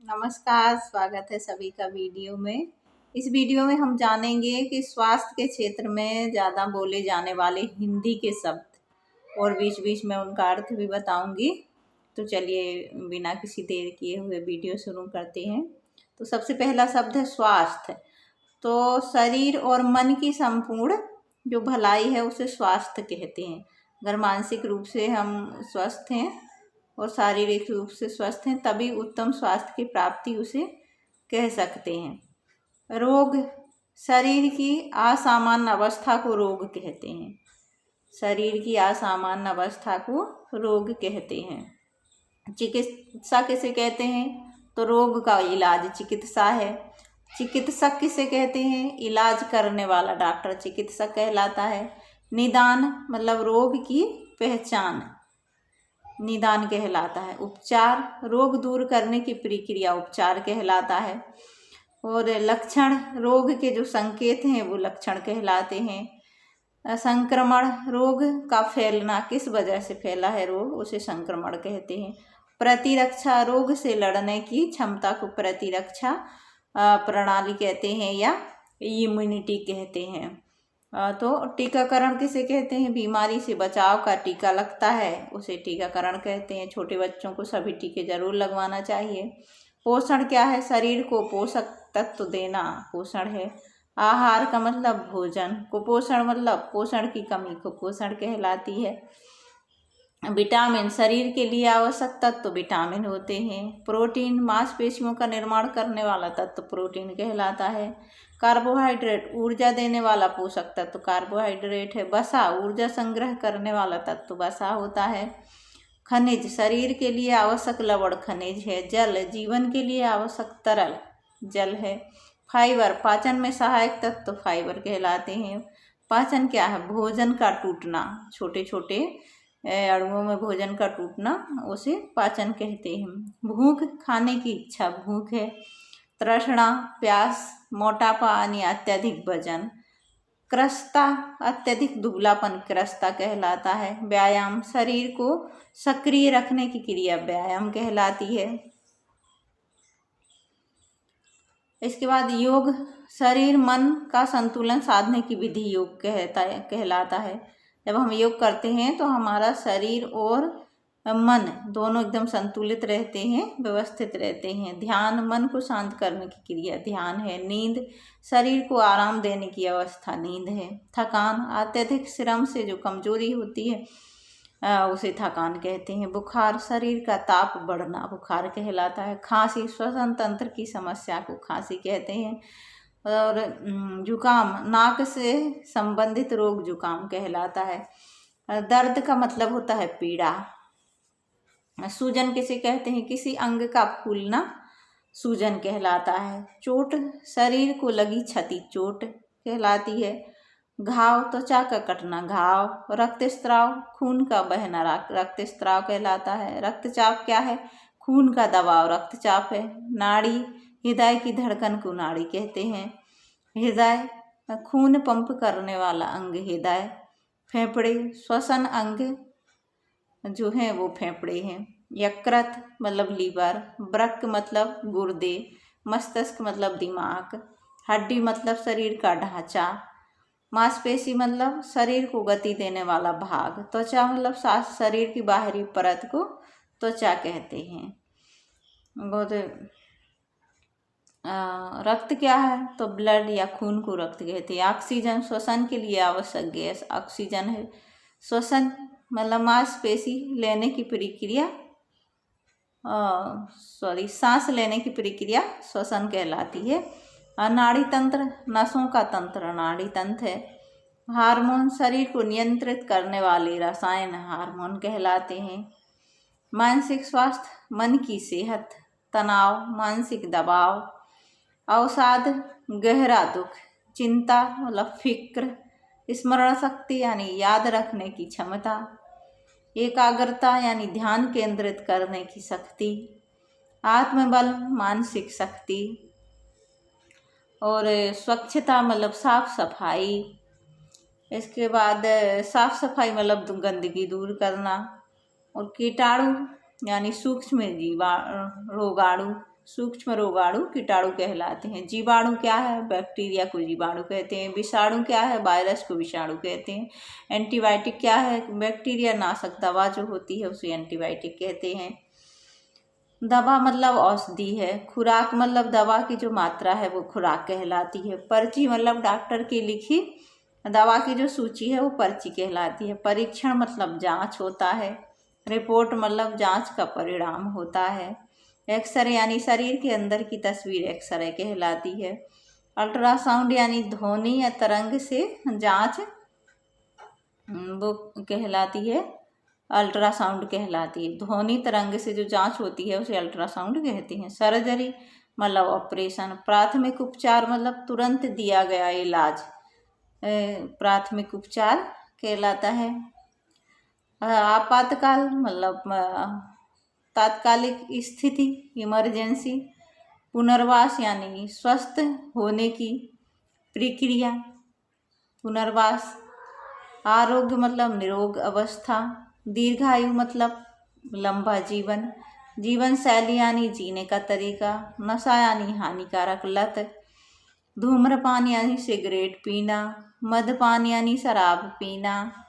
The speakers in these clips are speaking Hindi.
नमस्कार, स्वागत है सभी का वीडियो में। इस वीडियो में हम जानेंगे कि स्वास्थ्य के क्षेत्र में ज़्यादा बोले जाने वाले हिंदी के शब्द और बीच बीच में उनका अर्थ भी बताऊंगी। तो चलिए बिना किसी देर किए हुए वीडियो शुरू करते हैं। तो सबसे पहला शब्द है स्वास्थ्य। तो शरीर और मन की संपूर्ण जो भलाई है उसे स्वास्थ्य कहते हैं। अगर मानसिक रूप से हम स्वस्थ हैं और शारीरिक रूप से स्वस्थ हैं तभी उत्तम स्वास्थ्य की प्राप्ति उसे कह सकते हैं। रोग, शरीर की असामान्य अवस्था को रोग कहते हैं। शरीर की असामान्य अवस्था को रोग कहते हैं। चिकित्सा किसे कहते हैं? तो रोग का इलाज चिकित्सा है। चिकित्सक किसे कहते हैं? इलाज करने वाला डॉक्टर चिकित्सक कहलाता है। निदान मतलब रोग की पहचान, निदान कहलाता है। उपचार, रोग दूर करने की प्रक्रिया उपचार कहलाता है। और लक्षण, रोग के जो संकेत हैं वो लक्षण कहलाते हैं। संक्रमण, रोग का फैलना, किस वजह से फैला है रोग उसे संक्रमण कहते हैं। प्रतिरक्षा, रोग से लड़ने की क्षमता को प्रतिरक्षा प्रणाली कहते हैं या इम्यूनिटी कहते हैं। तो टीकाकरण किसे कहते हैं? बीमारी से बचाव का टीका लगता है उसे टीकाकरण कहते हैं। छोटे बच्चों को सभी टीके जरूर लगवाना चाहिए। पोषण क्या है? शरीर को पोषक तत्व देना पोषण है। आहार का मतलब भोजन, कुपोषण मतलब पोषण की कमी कुपोषण कहलाती है। विटामिन, शरीर के लिए आवश्यक तत्व विटामिन होते हैं। प्रोटीन, मांसपेशियों का निर्माण करने वाला तत्व प्रोटीन कहलाता है। कार्बोहाइड्रेट, ऊर्जा देने वाला पोषक तत्व कार्बोहाइड्रेट है। वसा, ऊर्जा संग्रह करने वाला तत्व वसा होता है। खनिज, शरीर के लिए आवश्यक लवण खनिज है। जल, जीवन के लिए आवश्यक तरल जल है। फाइबर, पाचन में सहायक तत्व फाइबर कहलाते हैं। पाचन क्या है? भोजन का टूटना, छोटे छोटे अणुओं में भोजन का टूटना उसे पाचन कहते हैं। भूख, खाने की इच्छा भूख है। तृष्णा, प्यास, मोटापा यानी अत्यधिक वजन। क्रस्ता, अत्यधिक दुबलापन क्रस्ता कहलाता है। व्यायाम, शरीर को सक्रिय रखने की क्रिया व्यायाम कहलाती है। इसके बाद योग, शरीर मन का संतुलन साधने की विधि योग कहलाता है। जब हम योग करते हैं तो हमारा शरीर और मन दोनों एकदम संतुलित रहते हैं, व्यवस्थित रहते हैं। ध्यान, मन को शांत करने की क्रिया ध्यान है। नींद, शरीर को आराम देने की अवस्था नींद है। थकान, अत्यधिक श्रम से जो कमजोरी होती है उसे थकान कहते हैं। बुखार, शरीर का ताप बढ़ना बुखार कहलाता है। खांसी, श्वसन तंत्र की समस्या को खांसी कहते हैं। और जुकाम, नाक से संबंधित रोग जुकाम कहलाता है। दर्द का मतलब होता है पीड़ा। सूजन किसे कहते हैं? किसी अंग का फूलना सूजन कहलाता है। चोट, शरीर को लगी क्षति चोट कहलाती है। घाव, त्वचा का कटना घाव। रक्तस्राव, खून का बहना रक्तस्राव कहलाता है। रक्तचाप क्या है? खून का दबाव रक्तचाप है। नाड़ी, हृदय की धड़कन को नाड़ी कहते हैं। हृदय, खून पंप करने वाला अंग हृदय। फेफड़े, श्वसन अंग जो है वो फेफड़े हैं। यकृत मतलब लीवर। वृक्क मतलब गुर्दे। मस्तिष्क मतलब दिमाग। हड्डी मतलब शरीर का ढांचा। मांसपेशी मतलब शरीर को गति देने वाला भाग। त्वचा मतलब शरीर की बाहरी परत को त्वचा कहते हैं। बहुत रक्त क्या है? तो ब्लड या खून को रक्त कहते हैं। ऑक्सीजन, श्वसन के लिए आवश्यक गैस ऑक्सीजन है। श्वसन मतलब मांसपेशी लेने की प्रक्रिया सांस लेने की प्रक्रिया श्वसन कहलाती है। नाड़ी तंत्र, नसों का तंत्र नाड़ी तंत्र है। हार्मोन, शरीर को नियंत्रित करने वाले रसायन हार्मोन कहलाते हैं। मानसिक स्वास्थ्य, मन की सेहत। तनाव, मानसिक दबाव। अवसाद, गहरा दुख। चिंता मतलब फिक्र। स्मरण शक्ति यानी याद रखने की क्षमता। एकाग्रता यानी ध्यान केंद्रित करने की शक्ति। आत्मबल, मानसिक शक्ति। और स्वच्छता मतलब साफ सफाई। इसके बाद साफ सफाई मतलब गंदगी दूर करना। और कीटाणु यानी सूक्ष्म जीवा रोगाणु सूक्ष्म रोगाणु कीटाणु कहलाते हैं। जीवाणु क्या है? बैक्टीरिया को जीवाणु कहते हैं। विषाणु क्या है? वायरस को विषाणु कहते हैं। एंटीबायोटिक क्या है? बैक्टीरिया नाशक दवा जो होती है उसे एंटीबायोटिक कहते हैं। दवा मतलब औषधि है। खुराक मतलब दवा की जो मात्रा है वो खुराक कहलाती है। पर्ची मतलब डॉक्टर की लिखी दवा की जो सूची है वो पर्ची कहलाती है। परीक्षण मतलब जांच होता है। रिपोर्ट मतलब जांच का परिणाम होता है। एक्सरे यानी शरीर के अंदर की तस्वीर एक्सरे कहलाती है। अल्ट्रासाउंड यानी ध्वनि या तरंग से जांच वो कहलाती है, अल्ट्रासाउंड कहलाती है। ध्वनि तरंग से जो जांच होती है उसे अल्ट्रासाउंड कहते हैं। सर्जरी मतलब ऑपरेशन। प्राथमिक उपचार मतलब तुरंत दिया गया इलाज प्राथमिक उपचार कहलाता है। आपातकाल मतलब तात्कालिक स्थिति, इमरजेंसी। पुनर्वास यानी स्वस्थ होने की प्रक्रिया, पुनर्वास। आरोग्य मतलब निरोग अवस्था। दीर्घायु मतलब लंबा जीवन। जीवन शैली यानी जीने का तरीका। नशा यानी हानिकारक लत। धूम्रपान यानी सिगरेट पीना। मद्यपान यानी शराब पीना।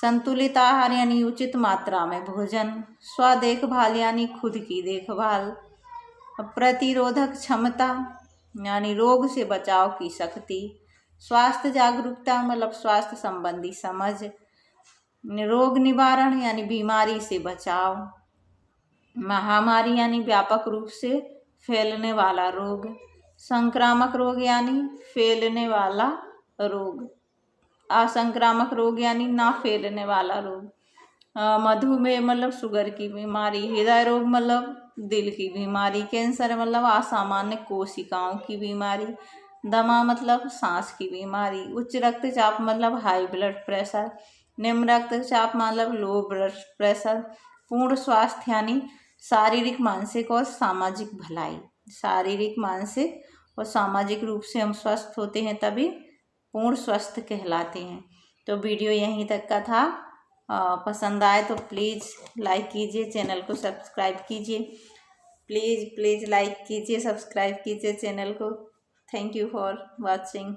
संतुलित आहार यानी उचित मात्रा में भोजन। स्व देखभाल यानी खुद की देखभाल। प्रतिरोधक क्षमता यानी रोग से बचाव की शक्ति। स्वास्थ्य जागरूकता मतलब स्वास्थ्य संबंधी समझ। रोग निवारण यानी बीमारी से बचाव। महामारी यानी व्यापक रूप से फैलने वाला रोग। संक्रामक रोग यानी फैलने वाला रोग। असंक्रामक रोग यानी ना फैलने वाला रोग। मधुमेह मतलब शुगर की बीमारी। हृदय रोग मतलब दिल की बीमारी। कैंसर मतलब असामान्य कोशिकाओं की बीमारी। दमा मतलब सांस की बीमारी। उच्च रक्तचाप मतलब हाई ब्लड प्रेशर। निम्न रक्तचाप मतलब लो ब्लड प्रेशर। पूर्ण स्वास्थ्य यानी शारीरिक, मानसिक और सामाजिक भलाई। शारीरिक, मानसिक और सामाजिक रूप से हम स्वस्थ होते हैं तभी पूर्ण स्वस्थ कहलाते हैं। तो वीडियो यहीं तक का था। पसंद आए तो प्लीज़ लाइक कीजिए, चैनल को सब्सक्राइब कीजिए। प्लीज़ लाइक कीजिए, सब्सक्राइब कीजिए चैनल को। Thank you for watching.